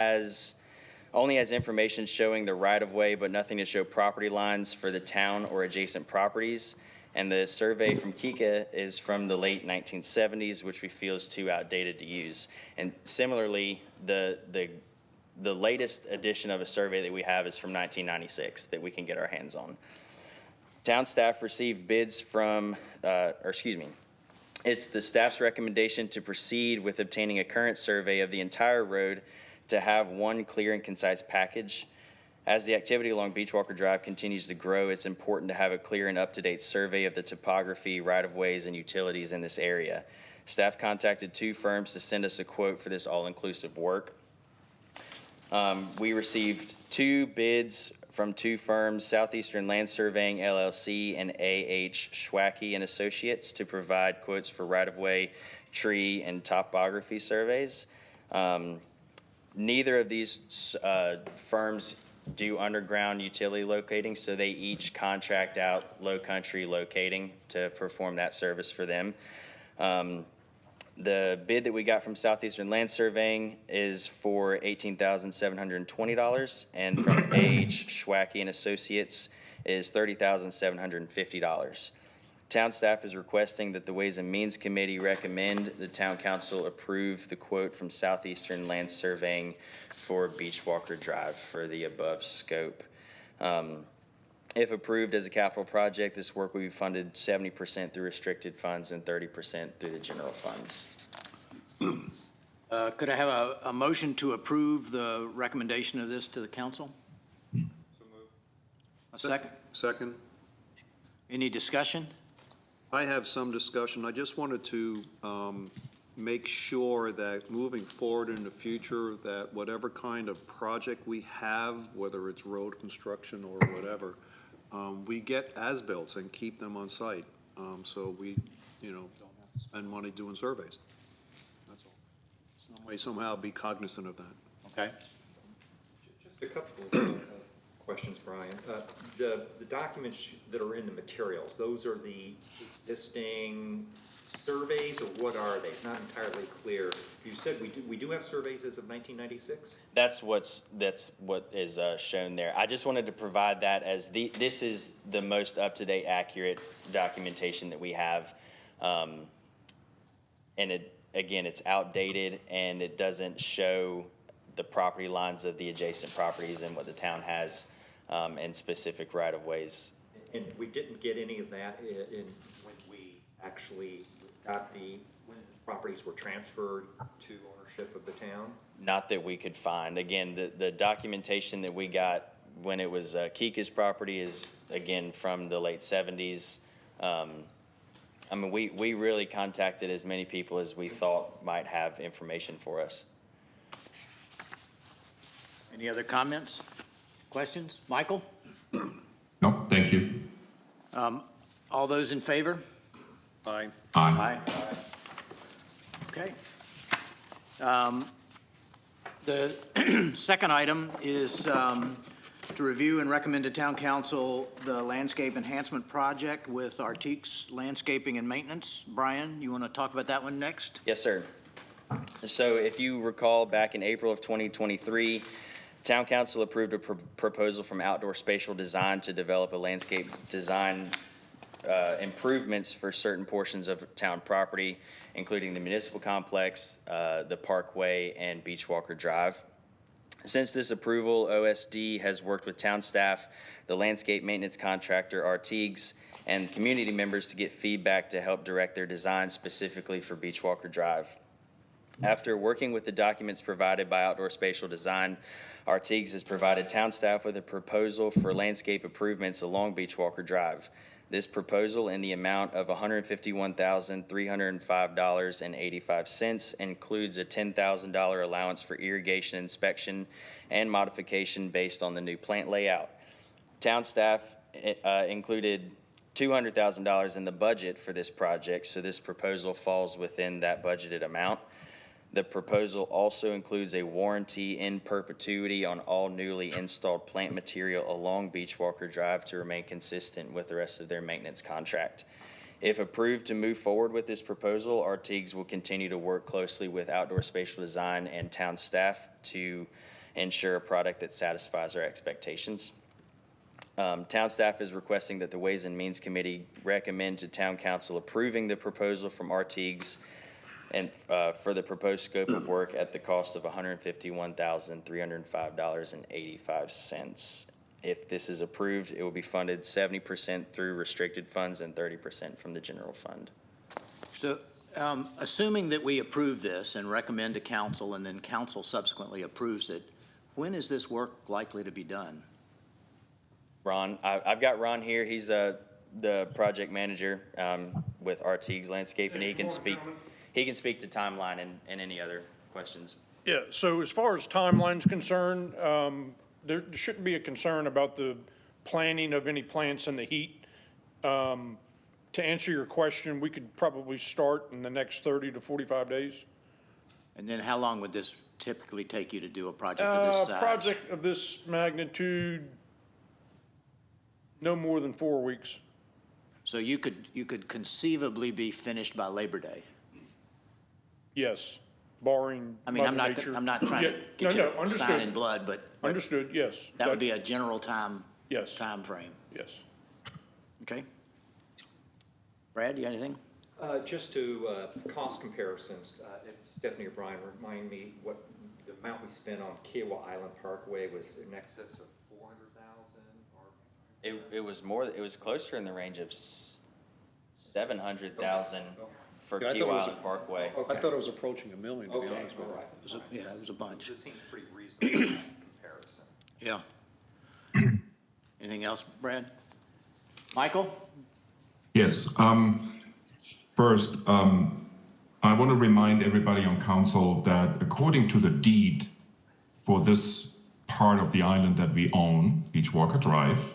has only has information showing the right-of-way, but nothing to show property lines for the town or adjacent properties. And the survey from Kika is from the late 1970s, which we feel is too outdated to use. And similarly, the latest edition of a survey that we have is from 1996 that we can get our hands on. Town staff received bids from, it's the staff's recommendation to proceed with obtaining a current survey of the entire road to have one clear and concise package. As the activity along Beachwalker Drive continues to grow, it's important to have a clear and up-to-date survey of the topography, right-of-ways, and utilities in this area. Staff contacted 2 firms to send us a quote for this all-inclusive work. We received 2 bids from 2 firms, Southeastern Land Surveying LLC and A.H. Schwacky and Associates, to provide quotes for right-of-way, tree, and topography surveys. Neither of these firms do underground utility locating, so they each contract out low country locating to perform that service for them. The bid that we got from Southeastern Land Surveying is for $18,720, and from A.H. Schwacky and Associates is $30,750. Town staff is requesting that the Ways and Means Committee recommend the Town Council approve the quote from Southeastern Land Surveying for Beachwalker Drive for the above scope. If approved as a capital project, this work will be funded 70% through restricted funds and 30% through the general funds. Could I have a motion to approve the recommendation of this to the council? So moved. A second? Second. Any discussion? I have some discussion. I just wanted to make sure that moving forward in the future, that whatever kind of project we have, whether it's road construction or whatever, we get as-built and keep them on site. So we, don't have to spend money doing surveys. That's all. Some way, somehow be cognizant of that. Okay. Just a couple of questions, Brian. The documents that are in the materials, those are the existing surveys, or what are they? Not entirely clear. You said we do have surveys as of 1996? That's what is shown there. I just wanted to provide that as this is the most up-to-date, accurate documentation that we have. And again, it's outdated and it doesn't show the property lines of the adjacent properties and what the town has and specific right-of-ways. And we didn't get any of that in when we actually got when the properties were transferred to ownership of the town? Not that we could find. Again, the documentation that we got when it was Kika's property is, again, from the late 70s. I mean, we really contacted as many people as we thought might have information for us. Any other comments, questions? Michael? No, thank you. All those in favor? Aye. Aye. Okay. The second item is to review and recommend to Town Council the landscape enhancement project with Artiques Landscaping and Maintenance. Brian, you want to talk about that one next? Yes, sir. So if you recall, back in April of 2023, Town Council approved a proposal from Outdoor Spatial Design to develop a landscape design improvements for certain portions of town property, including the municipal complex, the parkway, and Beachwalker Drive. Since this approval, OSD has worked with town staff, the landscape maintenance contractor, Artiques, and community members to get feedback to help direct their design specifically for Beachwalker Drive. After working with the documents provided by Outdoor Spatial Design, Artiques has provided town staff with a proposal for landscape improvements along Beachwalker Drive. This proposal in the amount of $151,305.85 includes a $10,000 allowance for irrigation inspection and modification based on the new plant layout. Town staff included $200,000 in the budget for this project, so this proposal falls within that budgeted amount. The proposal also includes a warranty in perpetuity on all newly installed plant material along Beachwalker Drive to remain consistent with the rest of their maintenance contract. If approved to move forward with this proposal, Artiques will continue to work closely with Outdoor Spatial Design and town staff to ensure a product that satisfies our expectations. Town staff is requesting that the Ways and Means Committee recommend to Town Council approving the proposal from Artigues and for the proposed scope of work at the cost of $151,305.85. If this is approved, it will be funded 70% through restricted funds and 30% from the general fund. So, assuming that we approve this and recommend to council, and then council subsequently approves it, when is this work likely to be done? Ron, I've got Ron here. He's the project manager with Artigues Landscape, and he can speak to timeline and any other questions. Yeah, so as far as timeline's concerned, there shouldn't be a concern about the planting of any plants in the heat. To answer your question, we could probably start in the next 30 to 45 days. And then how long would this typically take you to do a project of this size? Project of this magnitude, no more than 4 weeks. So you could conceivably be finished by Labor Day? Yes, barring I mean, I'm Mother not, Nature. I'm not trying Yeah, to get no, you to sign understood. in blood, but Understood, yes. that would be a general time Yes, frame. yes. Okay? Brad, you got anything? Just to cost comparisons, if Stephanie or Brian, remind me what the amount we spent on Kiowa Island Parkway was in excess of 400,000 or? It was more. It was closer in the range of 700,000 for Yeah, I thought it Key was Island Parkway. I thought it was approaching $1 million, to be Okay, honest with all you. right. Yeah, it was a bunch. This seems pretty reasonable in comparison. Yeah. Anything else, Brad? Michael? Yes. First, I want to remind everybody on council that according to the deed for this part of the island that we own, Beachwalker Drive,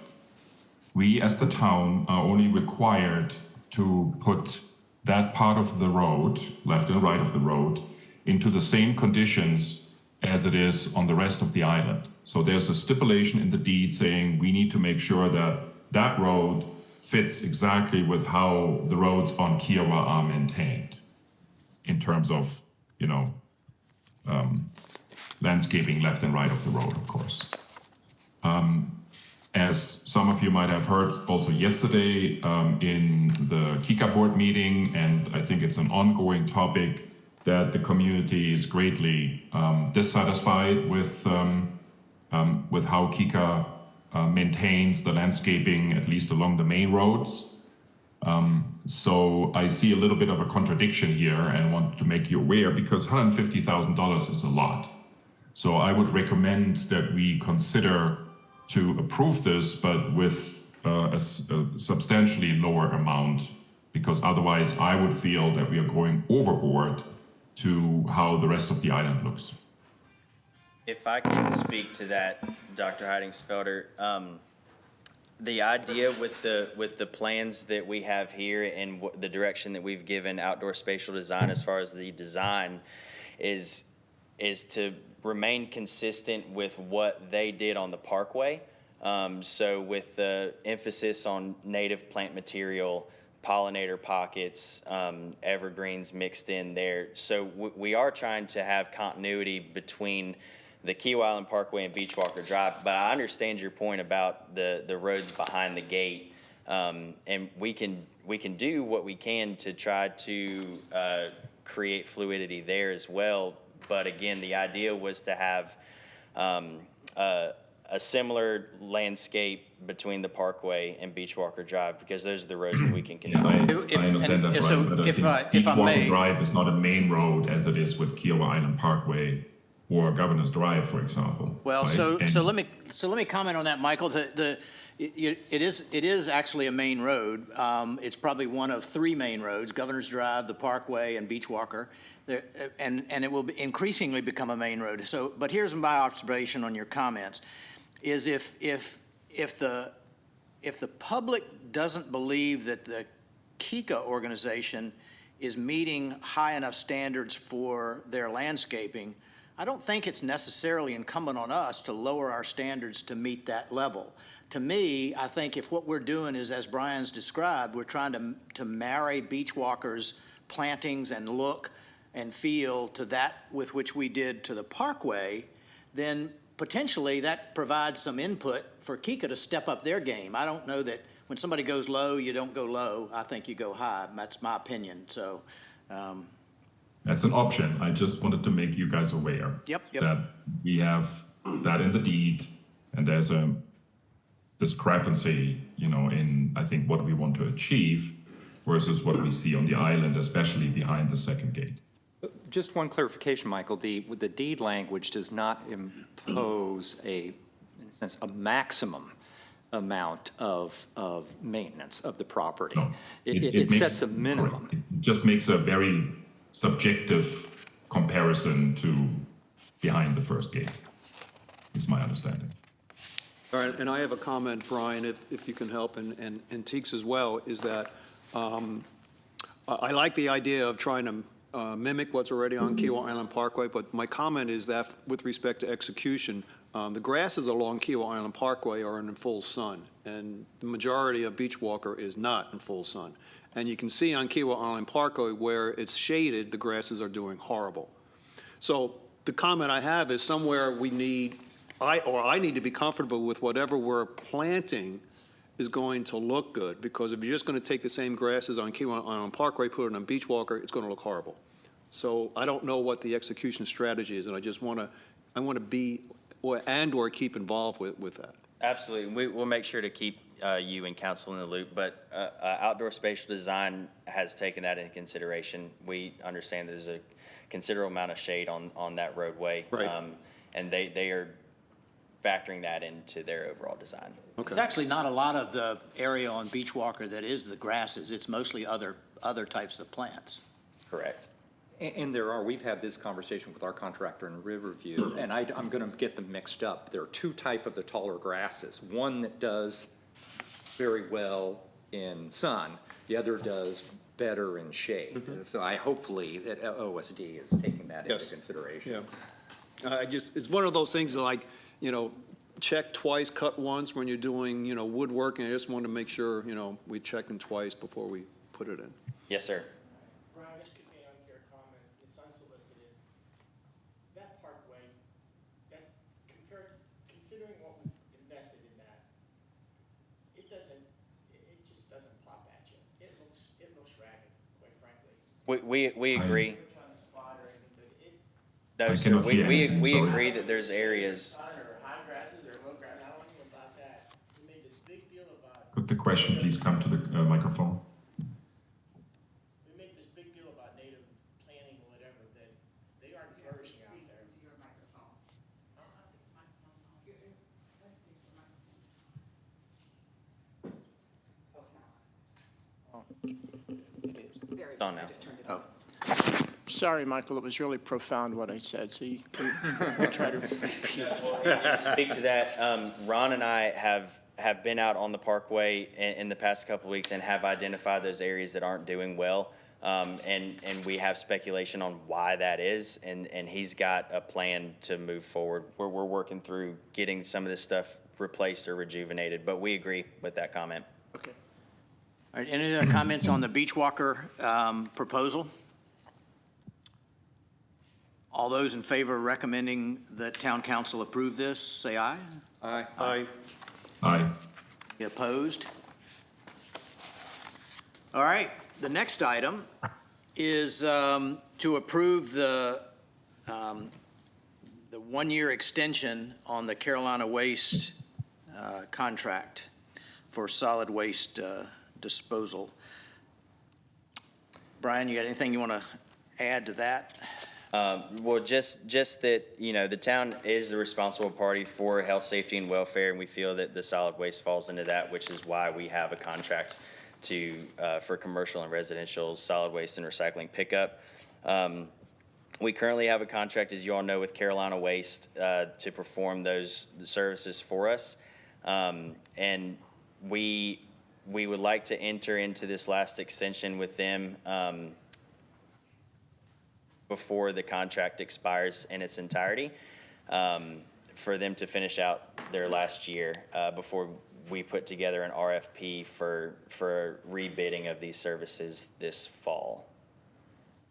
we as the town are only required to put that part of the road, left and right of the road, into the same conditions as it is on the rest of the island. So there's a stipulation in the deed saying we need to make sure that that road fits exactly with how the roads on Kiowa are maintained in terms of, landscaping left and right of the road, of course. As some of you might have heard also yesterday in the Kika board meeting, and I think it's an ongoing topic, that the community is greatly dissatisfied with how Kika maintains the landscaping, at least along the main roads. So I see a little bit of a contradiction here and want to make you aware, because $150,000 is a lot. So I would recommend that we consider to approve this, but with a substantially lower amount, because otherwise I would feel that we are going overboard to how the rest of the island looks. If I can speak to that, Dr. Heidingsfelder, the idea with the plans that we have here and the direction that we've given outdoor spatial design as far as the design is to remain consistent with what they did on the parkway. So with the emphasis on native plant material, pollinator pockets, evergreens mixed in there. So we are trying to have continuity between the Kiowa Island Parkway and Beachwalker Drive, but I understand your point about the roads behind the gate. And we can do what we can to try to create fluidity there as well. But again, the idea was to have a similar landscape between the Parkway and Beachwalker Drive, because those are the roads that we can control. I understand that, so Brian, but I if think I may- Beachwalker Drive is not a main road as it is with Kiowa Island Parkway or Governor's Drive, for example. Well, right? so And- let me comment on that, Michael. It is actually a main road. It's probably one of three main roads: Governor's Drive, the Parkway, and Beachwalker. And it will increasingly become a main road. So, but here's my observation on your comments: is if the public doesn't believe that the Kika organization is meeting high enough standards for their landscaping, I don't think it's necessarily incumbent on us to lower our standards to meet that level. To me, I think if what we're doing is, as Brian's described, we're trying to marry Beachwalker's plantings and look and feel to that with which we did to the Parkway, then potentially that provides some input for Kika to step up their game. I don't know that when somebody goes low, you don't go low. I think you go high. That's my opinion. So, That's an option. I just wanted to make you guys aware. Yep. That we have that in the deed, and there's a discrepancy, in, I think, what we want to achieve versus what we see on the island, especially behind the second gate. Just one clarification, Michael, the deed language does not impose in a sense, a maximum amount of maintenance of the property. No, It makes- sets a minimum. correct. It just makes a very subjective comparison to behind the first gate, is my understanding. All right, and I have a comment, Brian, if you can help, and Teeks as well, is that I like the idea of trying to mimic what's already on Kiowa Island Parkway, but my comment is that with respect to execution, the grasses along Kiowa Island Parkway are in full sun, and the majority of Beachwalker is not in full sun. And you can see on Kiowa Island Parkway where it's shaded, the grasses are doing horrible. So the comment I have is somewhere we need, I need to be comfortable with whatever we're planting is going to look good, because if you're just going to take the same grasses on Kiowa Island Parkway, put it on Beachwalker, it's going to look horrible. So I don't know what the execution strategy is, and I want to be, or keep involved with that. Absolutely. We'll make sure to keep you and council in the loop, but Outdoor Spatial Design has taken that into consideration. We understand there's a considerable amount of shade on that roadway. Right. And they are factoring that into their overall design. there's actually not a lot of the area on Beachwalker that is the grasses. It's mostly other types of plants. Correct. And we've had this conversation with our contractor in Riverview, and I'm going to get them mixed up. There are two type of the taller grasses. One that does very well in sun, the other does better in shade. So hopefully that OSD is taking that into Yes. consideration. Yeah. It's one of those things that, like, check twice, cut once when you're doing, woodworking. I just want to make sure, we check them twice before we put it in. Yes, sir. Brian, this could be an unfair comment, it's unsolicited. That parkway, considering what we invested in that, it just doesn't pop at you. It looks ragged, quite frankly. We agree. Put you on the spot or anything, but it, No, I sir, cannot hear we anything, sorry. agree that there's areas. sun or high grasses or low grass, I don't know anything about that. We made this big deal about, Could the question please come to the microphone? we made this big deal about native planting or whatever, that they aren't flourishing out there. Your microphone. I don't think his microphone's on. Let's see if the microphone's on. Oh, it's not. There it is. It's on now. I just turned it on. Sorry, Michael, it was really profound what I said, so you can try to repeat. To speak to that, Ron and I have been out on the parkway in the past couple of weeks and have identified those areas that aren't doing well. And we have speculation on why that is, and he's got a plan to move forward. We're working through getting some of this stuff replaced or rejuvenated, but we agree with that comment. Okay. All right, any other comments on the Beachwalker proposal? All those in favor of recommending that town council approve this, say aye. Aye. Aye. You opposed? All right, the next item is to approve the one-year extension on the Carolina Waste contract for solid waste disposal. Brian, you got anything you want to add to that? Well, just that, the town is the responsible party for health, safety, and welfare, and we feel that the solid waste falls into that, which is why we have a contract for commercial and residential solid waste and recycling pickup. We currently have a contract, as you all know, with Carolina Waste to perform those services for us. And we would like to enter into this last extension with them before the contract expires in its entirety, for them to finish out their last year before we put together an RFP for rebidding of these services this fall.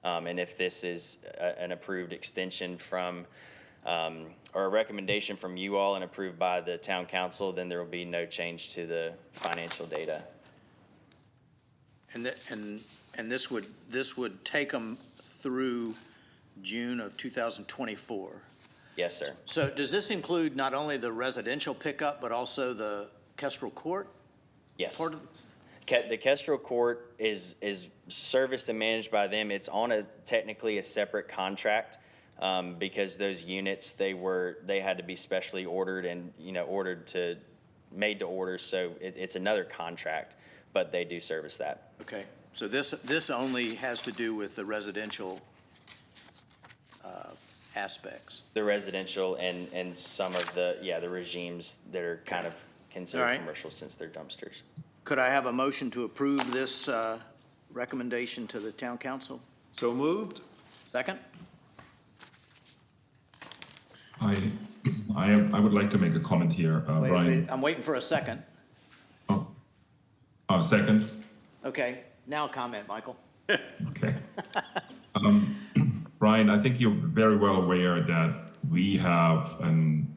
And if this is an approved extension from or a recommendation from you all and approved by the town council, then there will be no change to the financial data. And this would take them through June of 2024. Yes, sir. So does this include not only the residential pickup, but also the Kestrel Court? Yes. Part of- The Kestrel Court is serviced and managed by them. It's on technically a separate contract, because those units, they had to be specially ordered and, made to order, so it's another contract, but they do service that. Okay, so this only has to do with the residential aspects. The residential and some of the regimes that are kind of All considered right. commercial since they're dumpsters. Could I have a motion to approve this recommendation to the town council? So moved? Second? I would like to make a comment here, Wait, Brian. I'm waiting for a second. Second. Okay, now comment, Michael. Okay. Brian, I think you're very well aware that we have an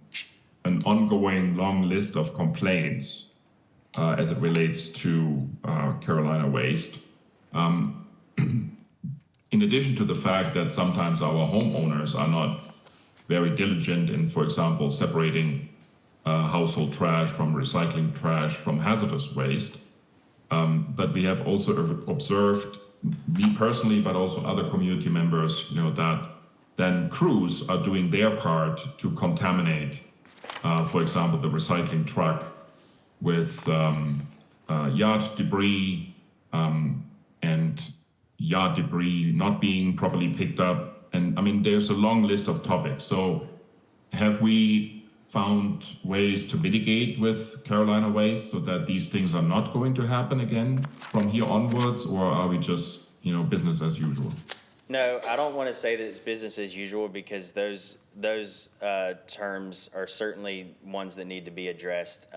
ongoing long list of complaints as it relates to Carolina Waste. In addition to the fact that sometimes our homeowners are not very diligent in, for example, separating household trash from recycling trash from hazardous waste, but we have also observed, me personally, but also other community members, that then crews are doing their part to contaminate, for example, the recycling truck with yard debris and yard debris not being properly picked up. And I mean, there's a long list of topics. So have we found ways to mitigate with Carolina Waste so that these things are not going to happen again from here onwards, or are we just, business as usual? No, I don't want to say that it's business as usual, because those terms are certainly ones that need to be addressed.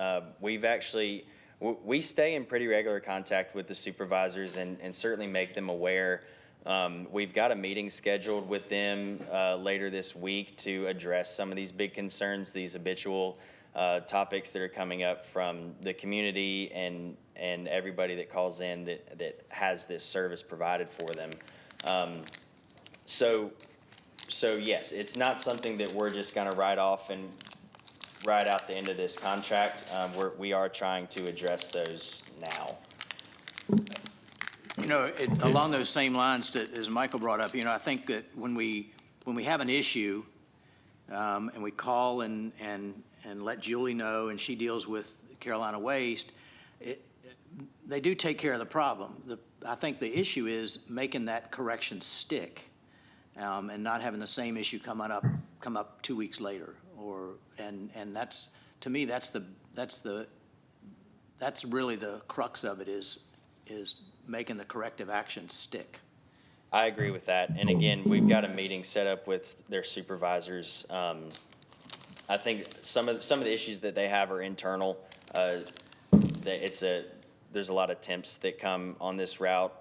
We stay in pretty regular contact with the supervisors and certainly make them aware. We've got a meeting scheduled with them later this week to address some of these big concerns, these habitual topics that are coming up from the community and everybody that calls in that has this service provided for them. So yes, it's not something that we're just going to write off and write out the end of this contract. We are trying to address those now. Along those same lines, as Michael brought up, I think that when we have an issue and we call and let Julie know, and she deals with Carolina Waste, they do take care of the problem. I think the issue is making that correction stick and not having the same issue come up 2 weeks later, and that's, to me, that's really the crux of it is making the corrective action stick. I agree with that. And again, we've got a meeting set up with their supervisors. I think some of the issues that they have are internal. There's a lot of temps that come on this route.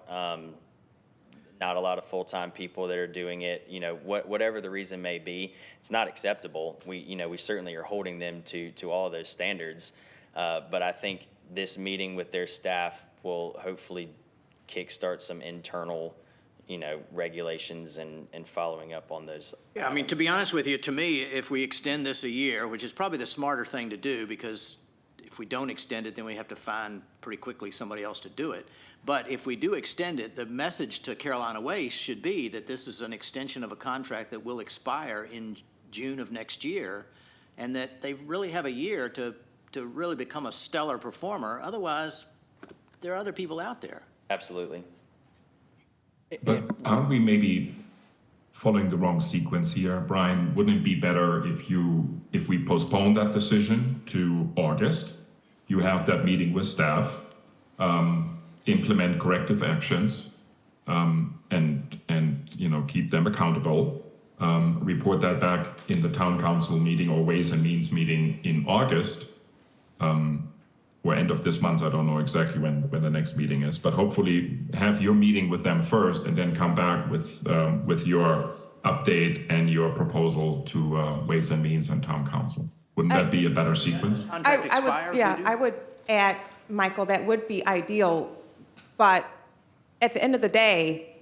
Not a lot of full-time people that are doing it. Whatever the reason may be, it's not acceptable. We certainly are holding them to all of those standards. But I think this meeting with their staff will hopefully kickstart some internal, regulations and following up on those. Yeah, I mean, to be honest with you, to me, if we extend this a year, which is probably the smarter thing to do, because if we don't extend it, then we have to find pretty quickly somebody else to do it. But if we do extend it, the message to Carolina Waste should be that this is an extension of a contract that will expire in June of next year, and that they really have a year to really become a stellar performer. Otherwise, there are other people out there. Absolutely. But aren't we maybe following the wrong sequence here, Brian? Wouldn't it be better if we postpone that decision to August? You have that meeting with staff, implement corrective actions, and keep them accountable. Report that back in the town council meeting or Ways and Means meeting in August, or end of this month. I don't know exactly when the next meeting is, but hopefully have your meeting with them first and then come back with your update and your proposal to Ways and Means and Town Council. Wouldn't that be a better sequence? Contract I would, expire if we yeah, do? I would add, Michael, that would be ideal, but at the end of the day,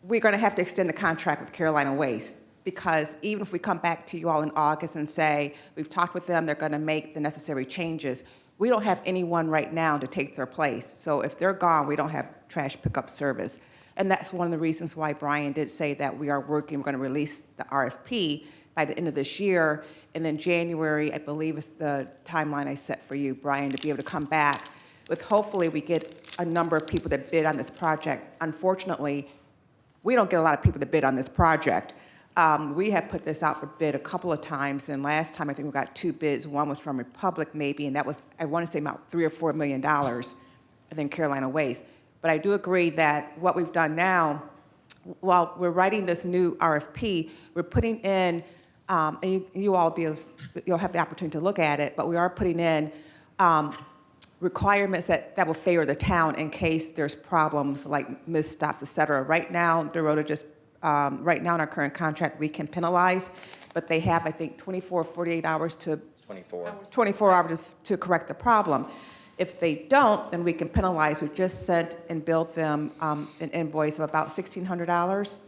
we're going to have to extend the contract with Carolina Waste, because even if we come back to you all in August and say, we've talked with them, they're going to make the necessary changes, we don't have anyone right now to take their place. So if they're gone, we don't have trash pickup service. And that's one of the reasons why Brian did say that we are working, we're going to release the RFP by the end of this year. And then January, I believe is the timeline I set for you, Brian, to be able to come back with, hopefully we get a number of people that bid on this project. Unfortunately, we don't get a lot of people that bid on this project. We have put this out for bid a couple of times, and last time I think we got 2 bids. One was from Republic maybe, and that was, I want to say about $3 or $4 million, and then Carolina Waste. But I do agree that what we've done now, while we're writing this new RFP, we're putting in, and you all you'll have the opportunity to look at it, but we are putting in requirements that will favor the town in case there's problems like misstops, et cetera. Right now, Dorota just, right now in our current contract, we can penalize, but they have, I think, 24 or 48 hours to 24 hours to correct the problem. If they don't, then we can penalize. We just sent and billed them an invoice of about $1,600,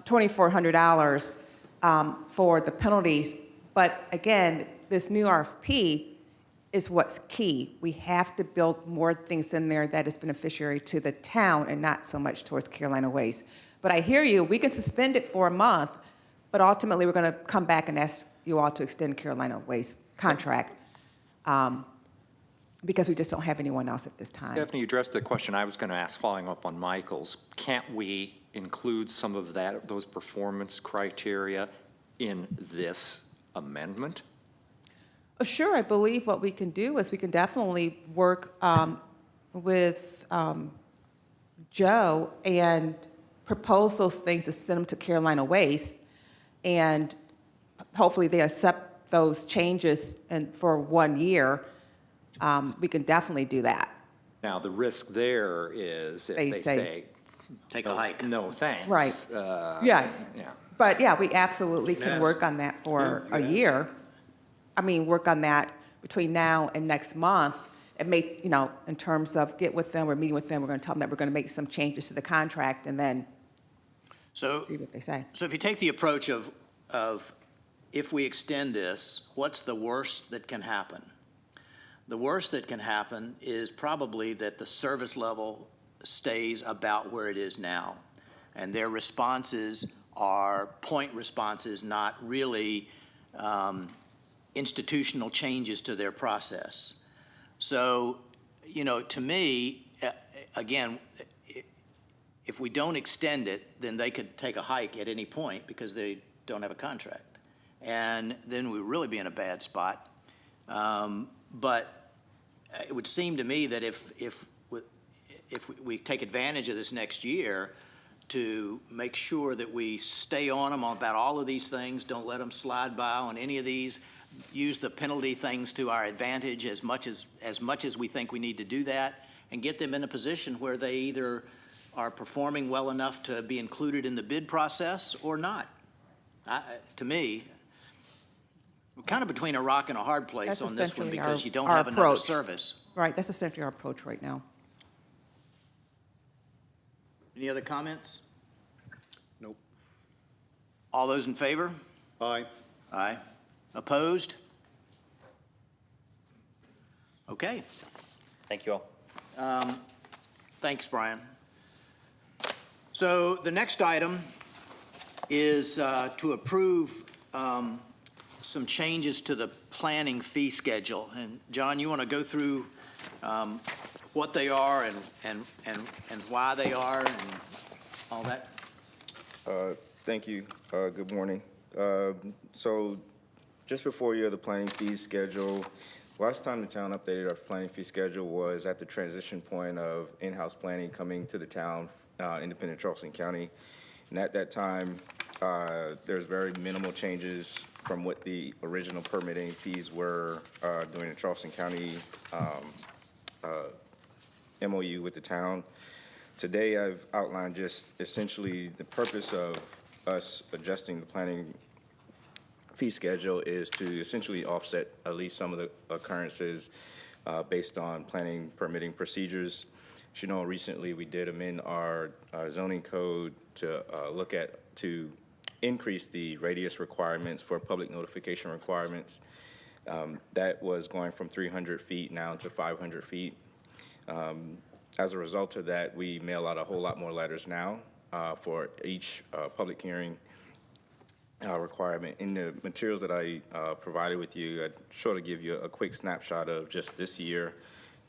$2,400 for the penalties. But again, this new RFP is what's key. We have to build more things in there that is beneficiary to the town and not so much towards Carolina Waste. But I hear you, we can suspend it for a month, but ultimately we're gonna come back and ask you all to extend Carolina Waste contract because we just don't have anyone else at this time. Stephanie, you addressed the question I was going to ask following up on Michael's. Can't we include some of those performance criteria in this amendment? Sure, I believe what we can do is we can definitely work with Joe and propose those things to send them to Carolina Waste, and hopefully they accept those changes and for 1 year. We can definitely do that. Now, the risk there is if They they say- say, Take a hike. no, thanks. Right. Yeah. But yeah, we absolutely can work on that for a year. I mean, work on that between now and next month and make, you know, in terms of get with them, we're meeting with them, we're going to tell them that we're going to make some changes to the contract and then So, see what they say. so if you take the approach of if we extend this, what's the worst that can happen? The worst that can happen is probably that the service level stays about where it is now. And their responses are point responses, not really institutional changes to their process. So, you know, to me, again, if we don't extend it, then they could take a hike at any point because they don't have a contract. And then we'd really be in a bad spot. But it would seem to me that if we take advantage of this next year to make sure that we stay on them about all of these things, don't let them slide by on any of these, use the penalty things to our advantage as much as we think we need to do that, and get them in a position where they either are performing well enough to be included in the bid process or not. To me, we're kind of between a rock and a hard place That's on this one essentially because you don't our have another approach. service. Right, that's essentially our approach right now. Any other comments? Nope. All those in favor? Aye. Aye. Opposed? Okay. Thank you all. Thanks, Brian. So the next item is to approve some changes to the planning fee schedule. And John, you want to go through what they are and why they are and all that? Thank you. Good morning. So just before you have the planning fee schedule, last time the town updated our planning fee schedule was at the transition point of in-house planning coming to the town, independent Charleston County. And at that time, there's very minimal changes from what the original permitting fees were during the Charleston County MOU with the town. Today, I've outlined just essentially the purpose of us adjusting the planning fee schedule is to essentially offset at least some of the occurrences based on planning permitting procedures. As you know, recently we did amend our zoning code to to increase the radius requirements for public notification requirements. That was going from 300 feet now to 500 feet. As a result of that, we mail out a whole lot more letters now for each public hearing requirement. In the materials that I provided with you, I'd sort of give you a quick snapshot of just this year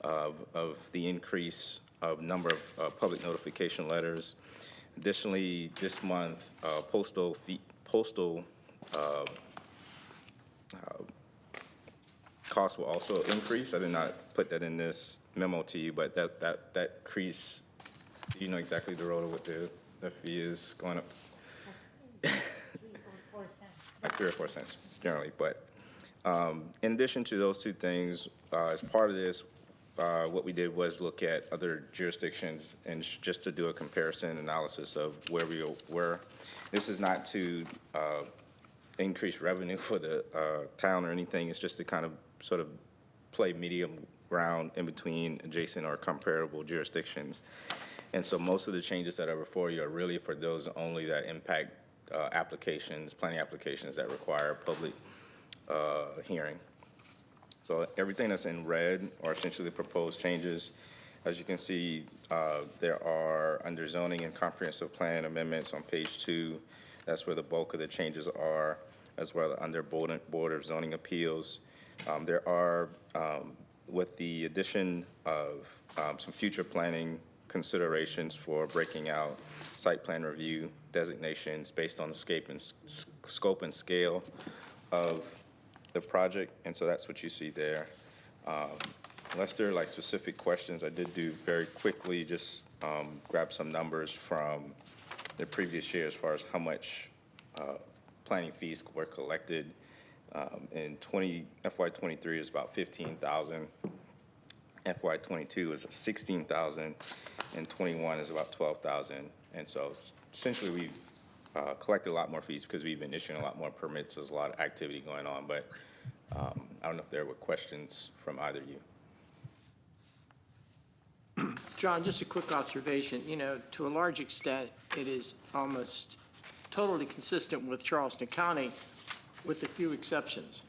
of the increase of number of public notification letters. Additionally, this month, postal costs will also increase. I did not put that in this memo to you, but that increase, you know exactly the road of what the fee is going up to. Like 3 or 4 cents generally, but in addition to those two things, as part of this, what we did was look at other jurisdictions and just to do a comparison analysis of where we were. This is not to increase revenue for the town or anything. It's just to kind of sort of play medium ground in between adjacent or comparable jurisdictions. And so most of the changes that are before you are really for those only that impact planning applications that require public hearing. So everything that's in red are essentially proposed changes. As you can see, there are under zoning and comprehensive plan amendments on page 2. That's where the bulk of the changes are, as well as under Board of Zoning Appeals. There are, with the addition of some future planning considerations for breaking out site plan review designations based on the scope and scale of the project, and so that's what you see there. Unless there are like specific questions, I did do very quickly just grab some numbers from the previous year as far as how much planning fees were collected. In FY23 is about 15,000. FY22 is 16,000, and 21 is about 12,000. And so essentially we've collected a lot more fees because we've been issuing a lot more permits. There's a lot of activity going on, but I don't know if there were questions from either of you. John, just a quick observation. You know, to a large extent, it is almost totally consistent with Charleston County, with a few exceptions.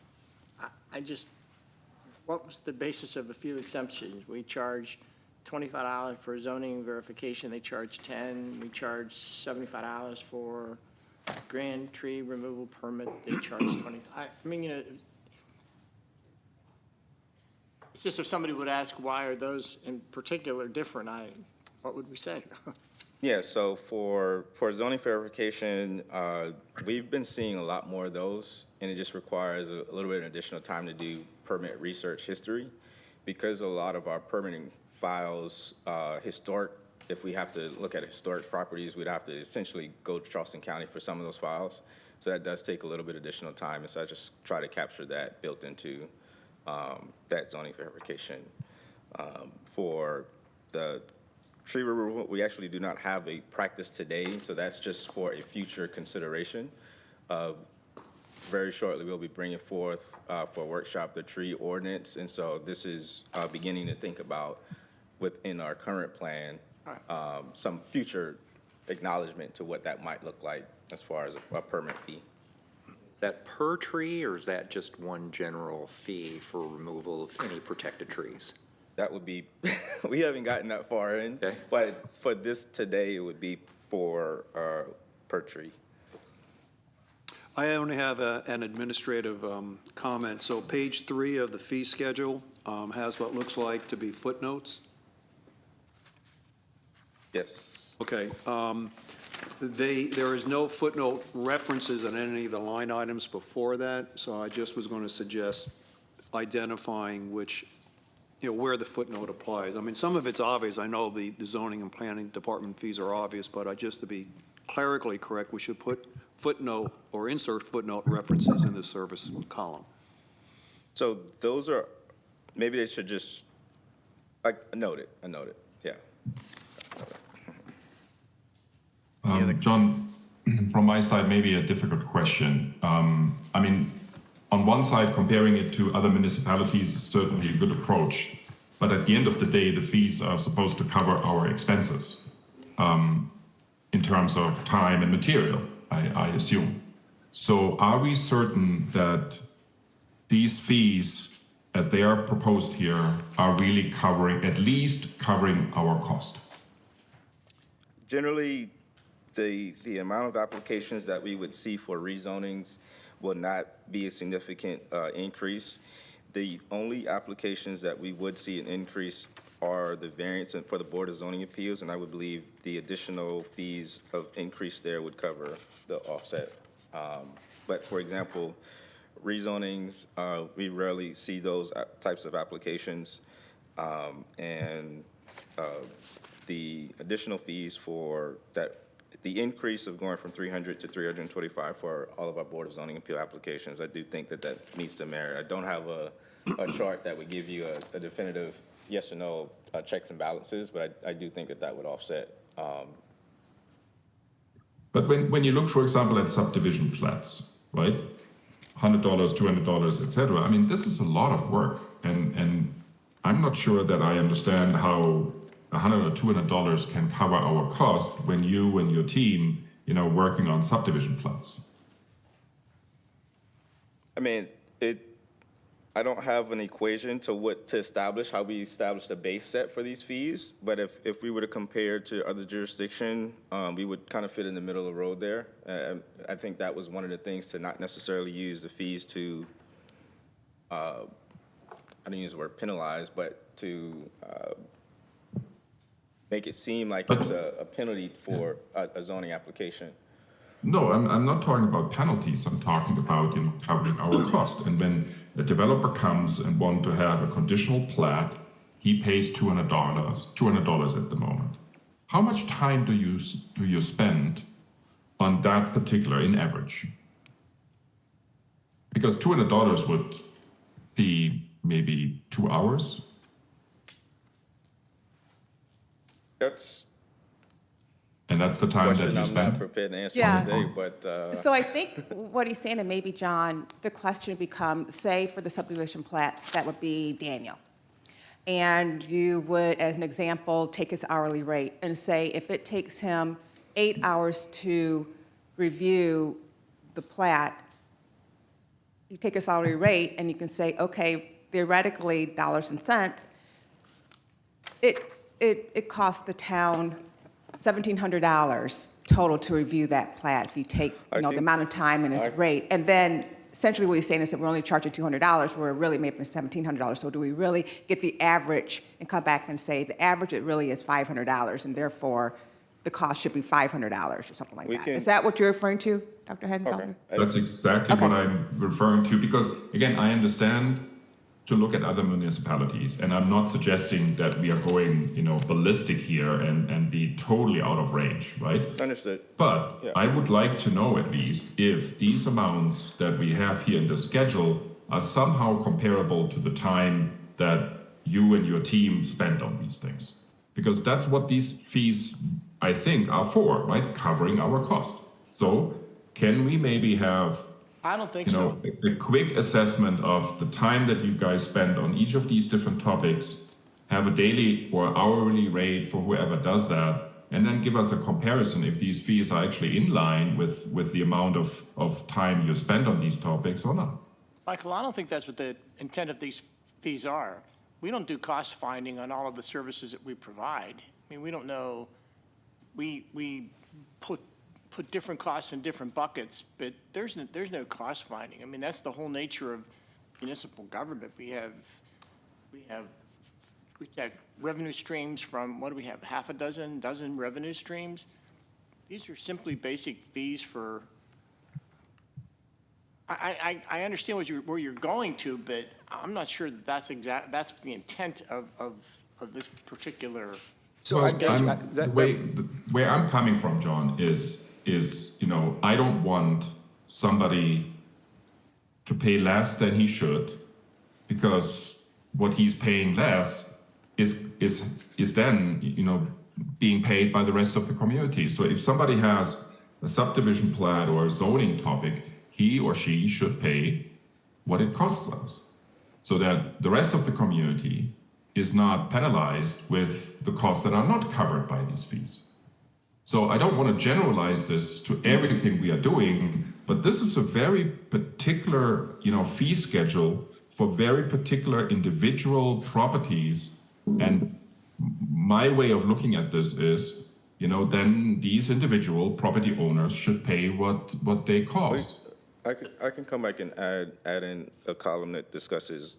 What was the basis of a few exceptions? We charge $25 for zoning verification. They charge $10. We charge $75 for grand tree removal permit. They charge $20. I mean, you know, it's just if somebody would ask why are those in particular different, what would we say? Yeah, so for zoning verification, we've been seeing a lot more of those, and it just requires a little bit of additional time to do permit research history, because a lot of our permitting files, if we have to look at historic properties, we'd have to essentially go to Charleston County for some of those files. So that does take a little bit additional time, and so I just try to capture that built into that zoning verification. For the tree removal, we actually do not have a practice today, so that's just for a future consideration. Very shortly, we'll be bringing forth for a workshop the tree ordinance, and so this is beginning to think about within our current plan some future acknowledgement to what that might look like as far as a permit fee. Is that per tree, or is that just one general fee for removal of any protected trees? That would be, we haven't gotten that far in, Okay. but for this today, it would be for per tree. I only have an administrative comment. So page 3 of the fee schedule has what looks like to be footnotes. Yes. Okay. There is no footnote references on any of the line items before that, so I just was going to suggest identifying which, where the footnote applies. I mean, some of it's obvious. I know the zoning and planning department fees are obvious, but just to be clerically correct, we should put footnote or insert footnote references in the service column. So those are, maybe they should just, note it, yeah. John, from my side, maybe a difficult question. I mean, on one side, comparing it to other municipalities is certainly a good approach. But at the end of the day, the fees are supposed to cover our expenses in terms of time and material, I assume. So are we certain that these fees, as they are proposed here, are really covering, at least covering our cost? Generally, the amount of applications that we would see for rezonings will not be a significant increase. The only applications that we would see an increase are the variance for the Board of Zoning Appeals, and I would believe the additional fees of increase there would cover the offset. But for example, rezonings, we rarely see those types of applications. And the additional fees for that, the increase of going from 300 to 325 for all of our Board of Zoning Appeal applications, I do think that that meets the merit. I don't have a chart that would give you a definitive yes or no checks and balances, but I do think that that would offset. But when you look, for example, at subdivision plats, right? $100, $200, et cetera. I mean, this is a lot of work, and I'm not sure that I understand how $100 or $200 can cover our cost when you and your team, working on subdivision plats. I mean, I don't have an equation to establish how we establish the base set for these fees, but if we were to compare to other jurisdiction, we would kind of fit in the middle of the road there. I think that was one of the things, to not necessarily use the fees to, I don't use the word penalize, but to make it seem like it's a penalty for a zoning application. No, I'm not talking about penalties. I'm talking about covering our cost. And when a developer comes and wants to have a conditional plat, he pays $200 at the moment. How much time do you spend on that particular, in average? Because $200 would be maybe 2 hours. And that's the time that Question you I'm spend. not prepared to answer Yeah. today, but So I think what he's saying, and maybe John, the question becomes, say for the subdivision plat, that would be Daniel. And you would, as an example, take his hourly rate and say if it takes him 8 hours to review the plat, you take his hourly rate and you can say, okay, theoretically, dollars and cents, it costs the town $1,700 total to review that plat if you take, the amount of time and his rate. And then essentially what he's saying is that we're only charging $200, we're really making $1,700. So do we really get the average and come back and say the average, it really is $500, and therefore the cost should be $500 or something like that? Is that what you're referring to, Dr. Henfelder? That's exactly what I'm referring to, because again, I understand to look at other municipalities, and I'm not suggesting that we are going, ballistic here and be totally out of range, right? understood. But Yeah. I would like to know at least if these amounts that we have here in the schedule are somehow comparable to the time that you and your team spend on these things. Because that's what these fees, I think, are for, right? Covering our cost. So can we maybe have I don't think so. a quick assessment of the time that you guys spend on each of these different topics, have a daily or hourly rate for whoever does that, and then give us a comparison if these fees are actually in line with the amount of time you spend on these topics or not. Michael, I don't think that's what the intent of these fees are. We don't do cost finding on all of the services that we provide. I mean, we don't know, we put different costs in different buckets, but there's no cost finding. I mean, that's the whole nature of municipal government. We have revenue streams from, what do we have, half a dozen revenue streams? These are simply basic fees for, I understand where you're going to, but I'm not sure that that's the intent of this particular. So Well, I- where I'm coming from, John, is I don't want somebody to pay less than he should, because what he's paying less is then being paid by the rest of the community. So if somebody has a subdivision plat or a zoning topic, he or she should pay what it costs us, so that the rest of the community is not penalized with the costs that are not covered by these fees. So I don't want to generalize this to everything we are doing, but this is a very particular, fee schedule for very particular individual properties. And my way of looking at this is, then these individual property owners should pay what they cost. I can come back and add in a column that discusses,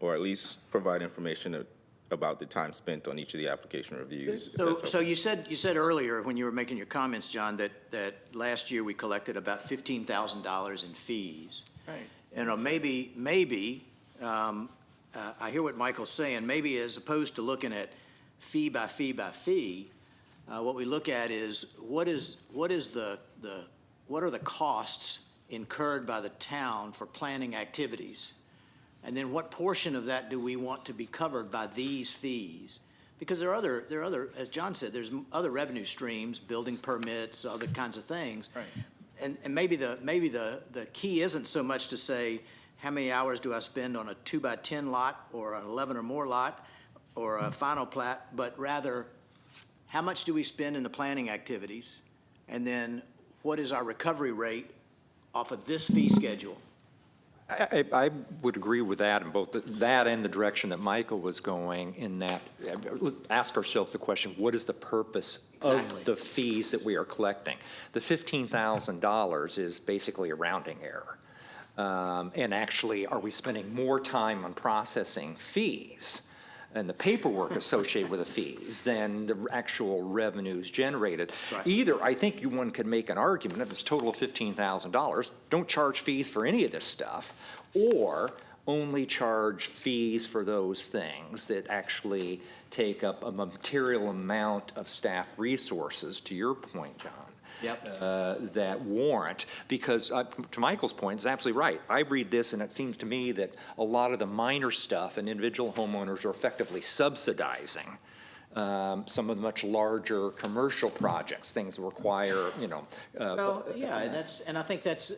or at least provide information about the time spent on each of the application reviews. if that's okay. So you said earlier, when you were making your comments, John, that last year we collected about $15,000 in fees. Right. Maybe, I hear what Michael's saying, maybe as opposed to looking at fee by fee by fee, what we look at is what are the costs incurred by the town for planning activities? And then what portion of that do we want to be covered by these fees? Because there are other, as John said, there's other revenue streams, building permits, other kinds of things. Right. And maybe the key isn't so much to say, how many hours do I spend on a 2x10 lot or an 11 or more lot or a final plat, but rather, how much do we spend in the planning activities? And then what is our recovery rate off of this fee schedule? I would agree with that, and both that and the direction that Michael was going in that, ask ourselves the question, what is the purpose Exactly. of the fees that we are collecting? The $15,000 is basically a rounding error. And actually, are we spending more time on processing fees and the paperwork associated with the fees than the actual revenues generated? Right. Either, I think one could make an argument, if it's a total of $15,000, don't charge fees for any of this stuff, or only charge fees for those things that actually take up a material amount of staff resources, to your point, John. Yep. That warrant, because to Michael's point, it's absolutely right. I read this and it seems to me that a lot of the minor stuff and individual homeowners are effectively subsidizing some of the much larger commercial projects, things that require, Well, yeah, and I think that's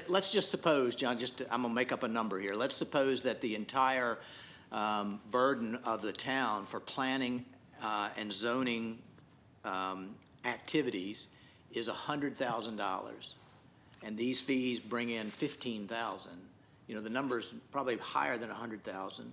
let's just suppose, John, I'm gonna make up a number here. Let's suppose that the entire burden of the town for planning and zoning activities is $100,000, and these fees bring in $15,000. The number's probably higher than $100,000,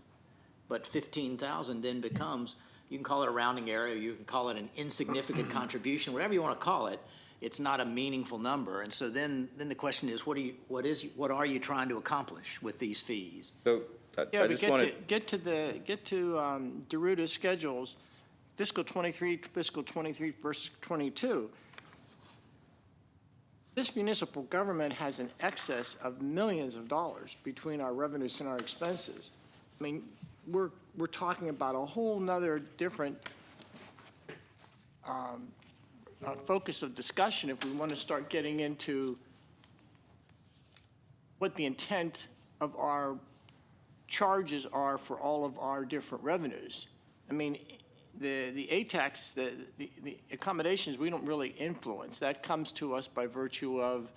but $15,000 then becomes, you can call it a rounding error, you can call it an insignificant contribution, whatever you want to call it. It's not a meaningful number, and so then the question is, what are you trying to accomplish with these fees? So Yeah, I but just want to. get to DeRuda's schedules, fiscal 23 versus 22. This municipal government has an excess of millions of dollars between our revenues and our expenses. I mean, we're talking about a whole nother different focus of discussion if we want to start getting into what the intent of our charges are for all of our different revenues. I mean, the ATAX, the accommodations, we don't really influence. That comes to us by virtue of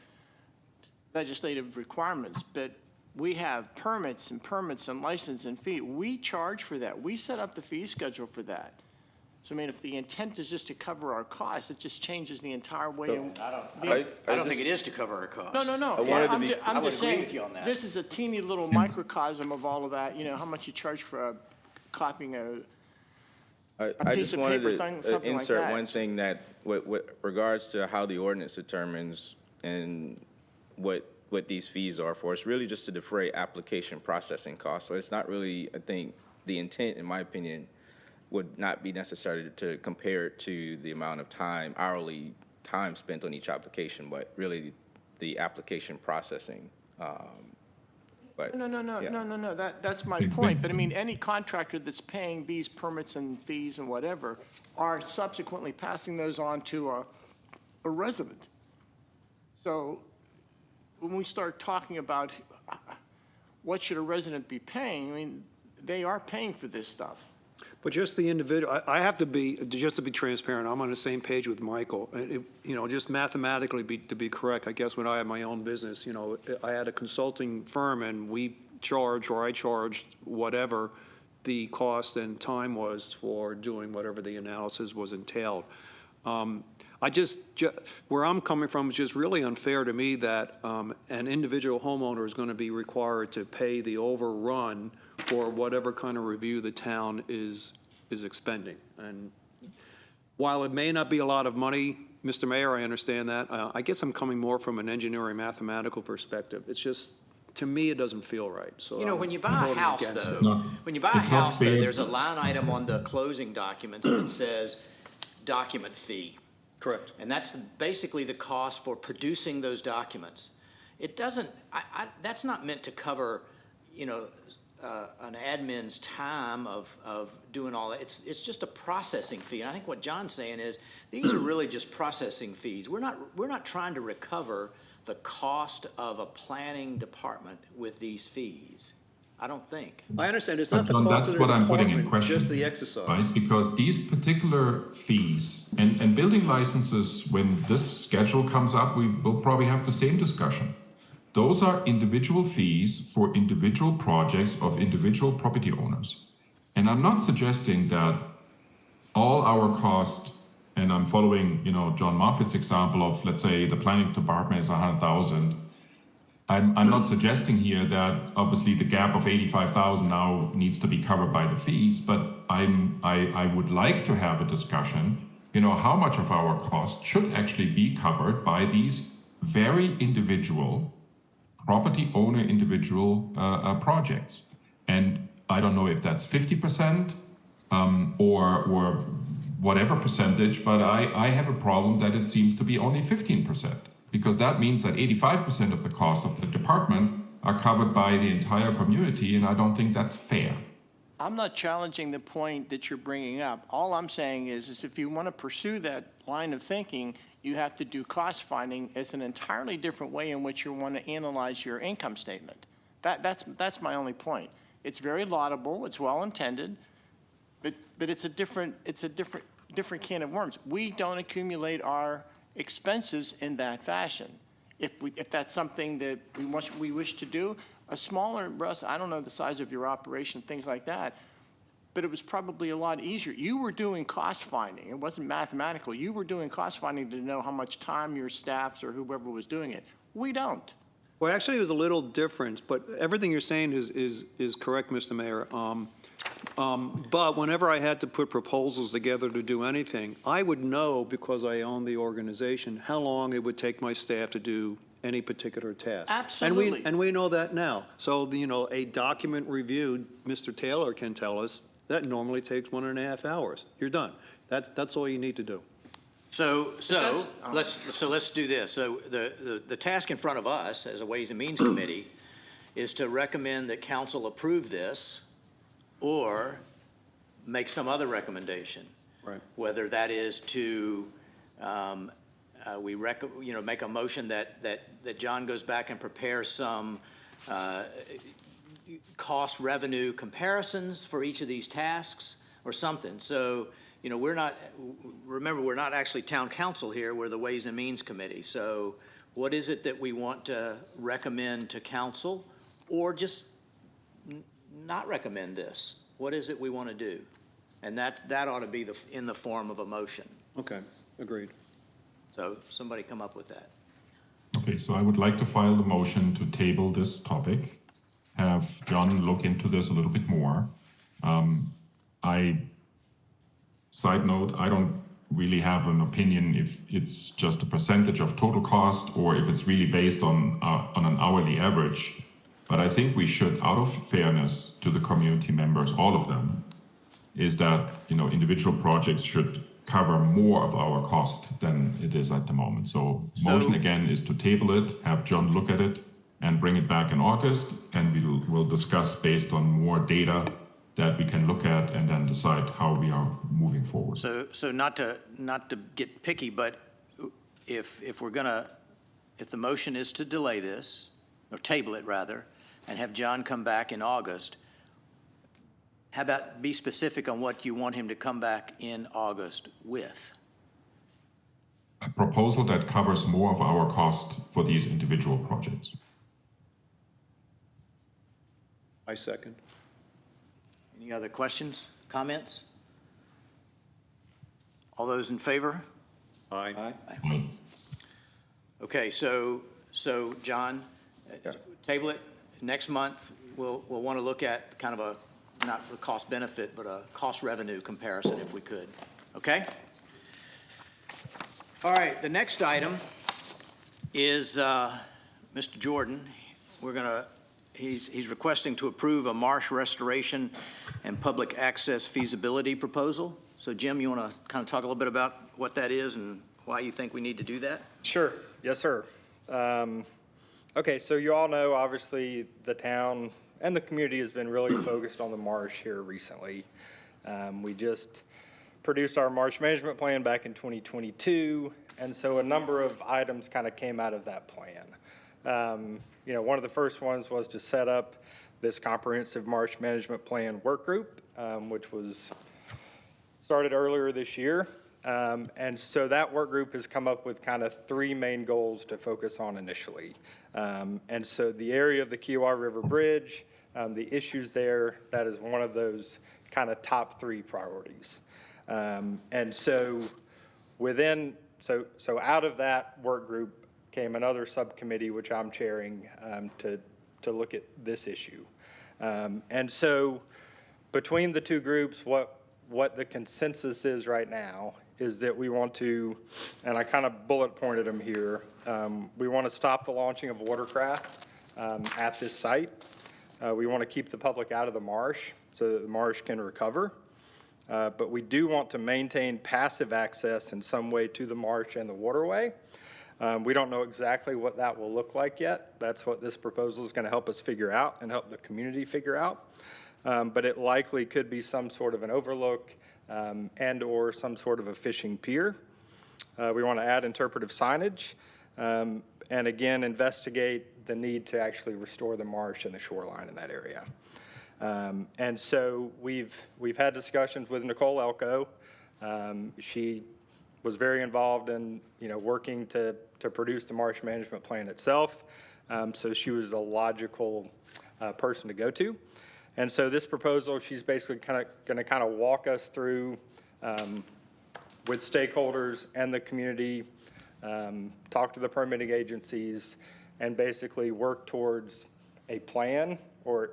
legislative requirements. But we have permits and license and fee. We charge for that. We set up the fee schedule for that. So, I mean, if the intent is just to cover our costs, it just changes the entire way. I don't think it is to cover our costs. No. I wanted to be- I'm I would just agree saying, with you on that. this is a teeny little microcosm of all of that, how much you charge for copying I piece just of wanted paper to thing, something like insert that. one thing that, with regards to how the ordinance determines and what these fees are for, it's really just to defray application processing costs. So it's not really, I think, the intent, in my opinion, would not be necessary to compare it to the amount of time, hourly time spent on each application, but really the application processing. But No, that's my Big point. thing. But I mean, any contractor that's paying these permits and fees and whatever are subsequently passing those on to a resident. So when we start talking about what should a resident be paying, I mean, they are paying for this stuff. But just the individual, I have to be, just to be transparent, I'm on the same page with Michael. And just mathematically, to be correct, I guess when I had my own business, I had a consulting firm and we charged, or I charged whatever the cost and time was for doing whatever the analysis was entailed. Where I'm coming from is just really unfair to me that an individual homeowner is going to be required to pay the overrun for whatever kind of review the town is expending. And while it may not be a lot of money, Mr. Mayor, I understand that. I guess I'm coming more from an engineering mathematical perspective. It's just, to me, it doesn't feel right. So When you I'm buy a voting house, against it. though, when you buy a it's not house, though, fair. there's a line item on the closing documents that says document fee. Correct. And that's basically the cost for producing those documents. It doesn't, that's not meant to cover, an admin's time of doing all that. It's just a processing fee. And I think what John's saying is, these are really just processing fees. We're not trying to recover the cost of a planning department with these fees. I don't think. I understand, it's But not the John, cost that's of the what I'm putting in department, question, just the exercise. right? Because these particular fees and building licenses, when this schedule comes up, we will probably have the same discussion. Those are individual fees for individual projects of individual property owners. And I'm not suggesting that all our cost, and I'm following, John Moffitt's example of, let's say, the planning department is 100,000. I'm not suggesting here that obviously the gap of 85,000 now needs to be covered by the fees, but I would like to have a discussion, how much of our cost should actually be covered by these very individual property owner individual projects. And I don't know if that's 50% or whatever percentage, but I have a problem that it seems to be only 15%. Because that means that 85% of the cost of the department are covered by the entire community, and I don't think that's fair. I'm not challenging the point that you're bringing up. All I'm saying is if you want to pursue that line of thinking, you have to do cost finding as an entirely different way in which you want to analyze your income statement. That's my only point. It's very laudable, it's well intended, but it's a different can of worms. We don't accumulate our expenses in that fashion. If that's something that we wish to do, a smaller, Russ, I don't know the size of your operation, things like that, but it was probably a lot easier. You were doing cost finding. It wasn't mathematical. You were doing cost finding to know how much time your staffs or whoever was doing it. We don't. Well, actually, it was a little different, but everything you're saying is correct, Mr. Mayor. But whenever I had to put proposals together to do anything, I would know, because I own the organization, how long it would take my staff to do any particular task. Absolutely. And we know that now. So, a document reviewed, Mr. Taylor can tell us, that normally takes 1.5 hours. You're done. That's all you need to do. So let's do this. So the task in front of us as a Ways and Means Committee is to recommend that council approve this or make some other recommendation. Right. Whether that is to, make a motion that John goes back and prepares some cost revenue comparisons for each of these tasks or something. So, we're not actually town council here, we're the Ways and Means Committee. So what is it that we want to recommend to council or just not recommend this? What is it we want to do? And that ought to be in the form of a motion. Okay, agreed. So somebody come up with that. Okay, so I would like to file the motion to table this topic, have John look into this a little bit more. Side note, I don't really have an opinion if it's just a percentage of total cost or if it's really based on an hourly average. But I think we should, out of fairness to the community members, all of them, is that, individual projects should cover more of our cost than it is at the moment. So motion again is to table it, have John look at it and bring it back in August, and we'll discuss based on more data that we can look at and then decide how we are moving forward. So not to get picky, but if the motion is to delay this, or table it rather, and have John come back in August, How about be specific on what you want him to come back in August with? A proposal that covers more of our cost for these individual projects. I second. Any other questions, comments? All those in favor? Aye. Right. Okay, so John, table it. Next month, we'll want to look at kind of a, not a cost benefit, but a cost revenue comparison if we could. Okay? All right, the next item is Mr. Jordan. He's requesting to approve a marsh restoration and public access feasibility proposal. So Jim, you want to kind of talk a little bit about what that is and why you think we need to do that? Sure, yes, sir. Okay, so you all know, obviously, the town and the community has been really focused on the marsh here recently. We just produced our marsh management plan back in 2022, and so a number of items kind of came out of that plan. You know, one of the first ones was to set up this comprehensive marsh management plan work group, which was started earlier this year. And so that work group has come up with kind of three main goals to focus on initially. And so the area of the Kiowa River Bridge, the issues there, that is one of those kind of top three priorities. And so so out of that work group came another subcommittee, which I'm chairing, to look at this issue. And so between the two groups, what the consensus is right now is that we want to, and I kind of bullet pointed them here, we want to stop the launching of watercraft at this site. We want to keep the public out of the marsh so that the marsh can recover. But we do want to maintain passive access in some way to the marsh and the waterway. We don't know exactly what that will look like yet. That's what this proposal is going to help us figure out and help the community figure out. But it likely could be some sort of an overlook and or some sort of a fishing pier. We want to add interpretive signage and again, investigate the need to actually restore the marsh and the shoreline in that area. And so we've had discussions with Nicole Elko. She was very involved in, working to produce the marsh management plan itself. So she was a logical person to go to. And so this proposal, she's basically going to walk us through with stakeholders and the community, talk to the permitting agencies, and basically work towards a plan, or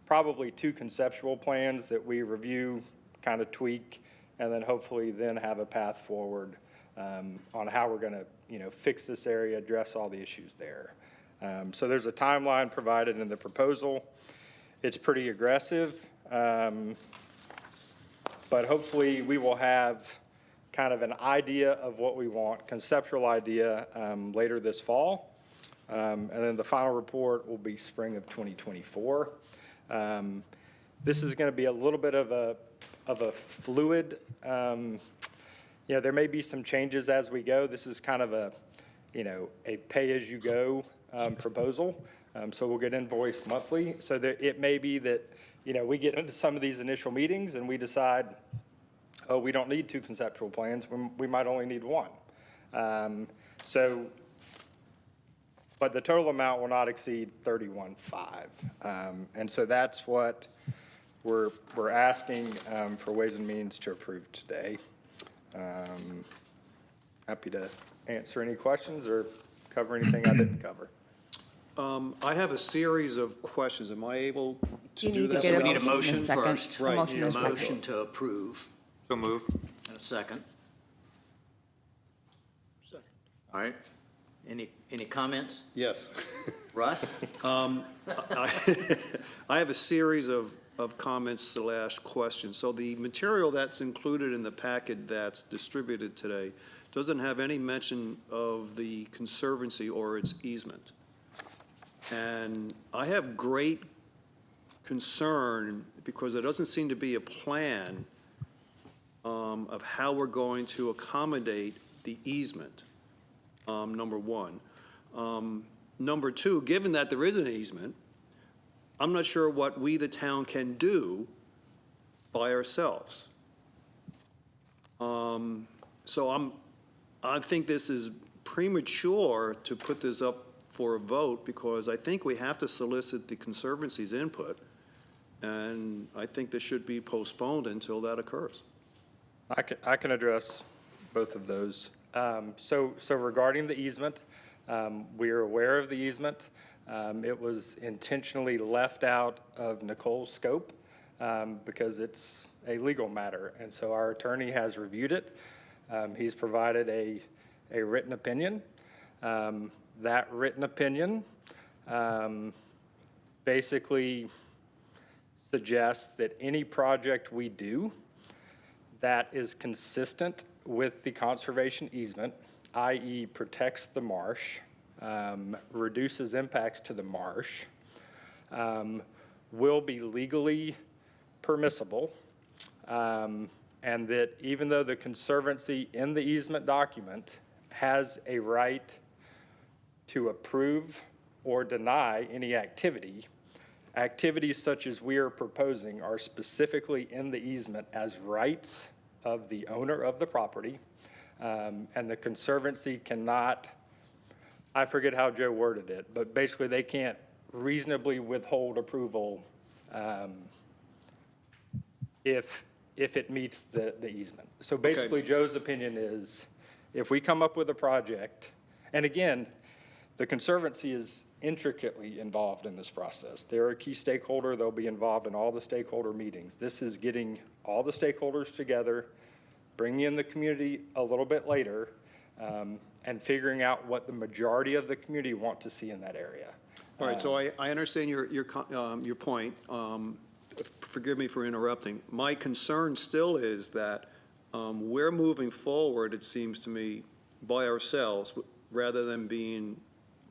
probably two conceptual plans that we review, kind of tweak, and then hopefully then have a path forward on how we're going to, fix this area, address all the issues there. So there's a timeline provided in the proposal. It's pretty aggressive, but hopefully we will have kind of an idea of what we want, conceptual idea, later this fall. And then the final report will be spring of 2024. This is going to be a little bit of a fluid, there may be some changes as we go. This is kind of a pay-as-you-go proposal. So we'll get invoiced monthly. So that it may be that, we get into some of these initial meetings and we decide, oh, we don't need two conceptual plans. We might only need one. But the total amount will not exceed 31.5. And so that's what we're asking for Ways and Means to approve today. Happy to answer any questions or cover anything I didn't cover. I have a series of questions. Am I able to You do need to that? get We need a motion in second. first. A Right. motion Need a in second. motion to approve. So move. And a second. All right. Any comments? Yes. Russ? I have a series of comments / questions. So the material that's included in the packet that's distributed today doesn't have any mention of the conservancy or its easement. And I have great concern because there doesn't seem to be a plan of how we're going to accommodate the easement, number one. Number two, given that there is an easement, I'm not sure what we, the town, can do by ourselves. So I think this is premature to put this up for a vote because I think we have to solicit the Conservancy's input. And I think this should be postponed until that occurs. I can address both of those. So regarding the easement, we are aware of the easement. It was intentionally left out of Nicole's scope because it's a legal matter. And so our attorney has reviewed it. He's provided a written opinion. That written opinion basically suggests that any project we do that is consistent with the conservation easement, i.e. protects the marsh, reduces impacts to the marsh, will be legally permissible, and that even though the Conservancy in the easement document has a right to approve or deny any activity, activities such as we are proposing are specifically in the easement as rights of the owner of the property, and the Conservancy cannot, I forget how Joe worded it, but basically they can't reasonably withhold approval if it meets the easement. So basically Joe's opinion is if we come up with a project, and again, the Conservancy is intricately involved in this process. They're a key stakeholder. They'll be involved in all the stakeholder meetings. This is getting all the stakeholders together, bringing in the community a little bit later, and figuring out what the majority of the community want to see in that area. All right, so I understand your point. Forgive me for interrupting. My concern still is that we're moving forward, it seems to me, by ourselves rather than being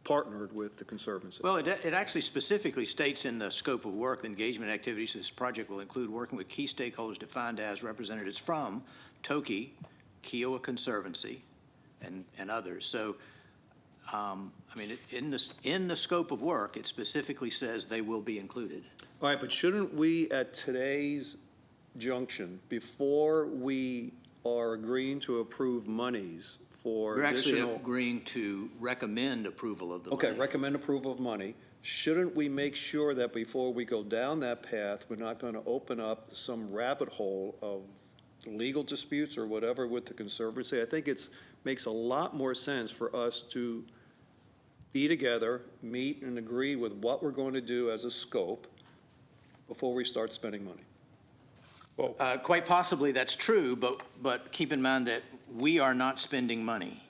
partnered with the Conservancy. Well, it actually specifically states in the scope of work, engagement activities, this project will include working with key stakeholders defined as representatives from Toki, Kiowa Conservancy, and others. So, I mean, in the scope of work, it specifically says they will be included. All right, but shouldn't we, at today's junction, before we are agreeing to approve monies for We're actually additional... agreeing to recommend approval of the Okay, money. recommend approval of money. Shouldn't we make sure that before we go down that path, we're not going to open up some rabbit hole of legal disputes or whatever with the Conservancy? I think makes a lot more sense for us to be together, meet and agree with what we're going to do as a scope before we start spending money. Quite possibly that's true, but keep in mind that we are not spending money.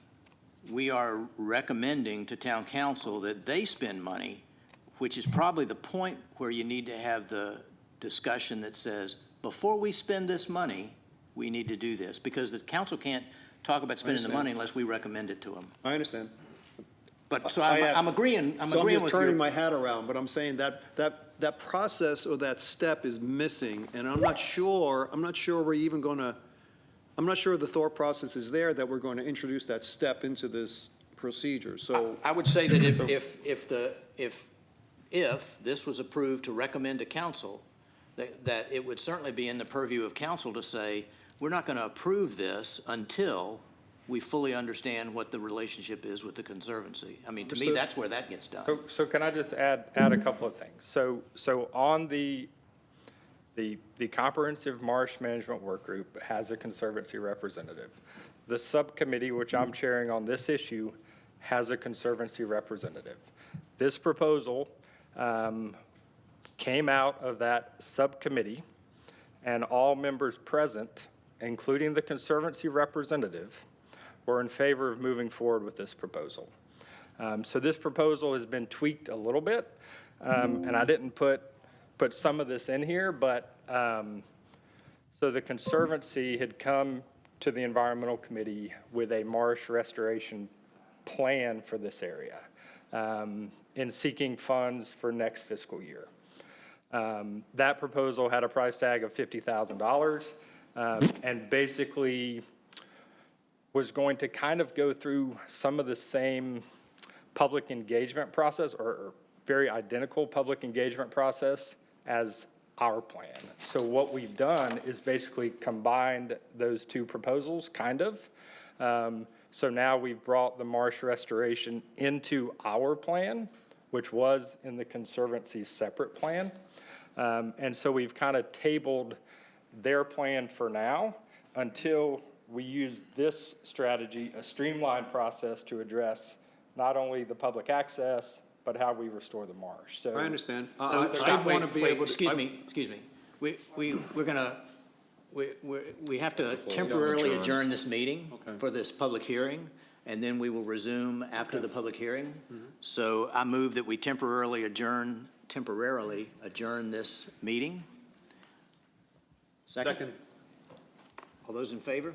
We are recommending to town council that they spend money, which is probably the point where you need to have the discussion that says, before we spend this money, we need to do this, because the council can't talk about spending the money unless we recommend it to them. I understand. But, so I'm agreeing, I'm So I'm agreeing just with turning you. my hat around, but I'm saying that process or that step is missing, and I'm not sure we're even gonna, I'm not sure the thought process is there that we're going to introduce that step into this procedure, so. I would say that if this was approved to recommend to council, that it would certainly be in the purview of council to say, we're not going to approve this until we fully understand what the relationship is with the Conservancy. I mean, to me, that's where that gets done. So can I just add a couple of things? So on the Comprehensive Marsh Management Work Group has a Conservancy representative. The subcommittee, which I'm chairing on this issue, has a Conservancy representative. This proposal came out of that subcommittee, and all members present, including the Conservancy representative, were in favor of moving forward with this proposal. So this proposal has been tweaked a little bit, and I didn't put some of this in here, but so the Conservancy had come to the Environmental Committee with a marsh restoration plan for this area in seeking funds for next fiscal year. That proposal had a price tag of $50,000 and basically was going to kind of go through some of the same public engagement process or very identical public engagement process as our plan. So what we've done is basically combined those two proposals, kind of. So now we've brought the marsh restoration into our plan, which was in the Conservancy's separate plan. And so we've kind of tabled their plan for now until we use this strategy, a streamlined process to address not only the public access, but how we restore the marsh. So I understand. So, I Scott, want to wait, be wait, able to. excuse me. We're gonna, we have to temporarily adjourn this meeting Okay. for this public hearing, and then we will resume after the public hearing. So I move that we temporarily adjourn this meeting. Second? Second. All those in favor?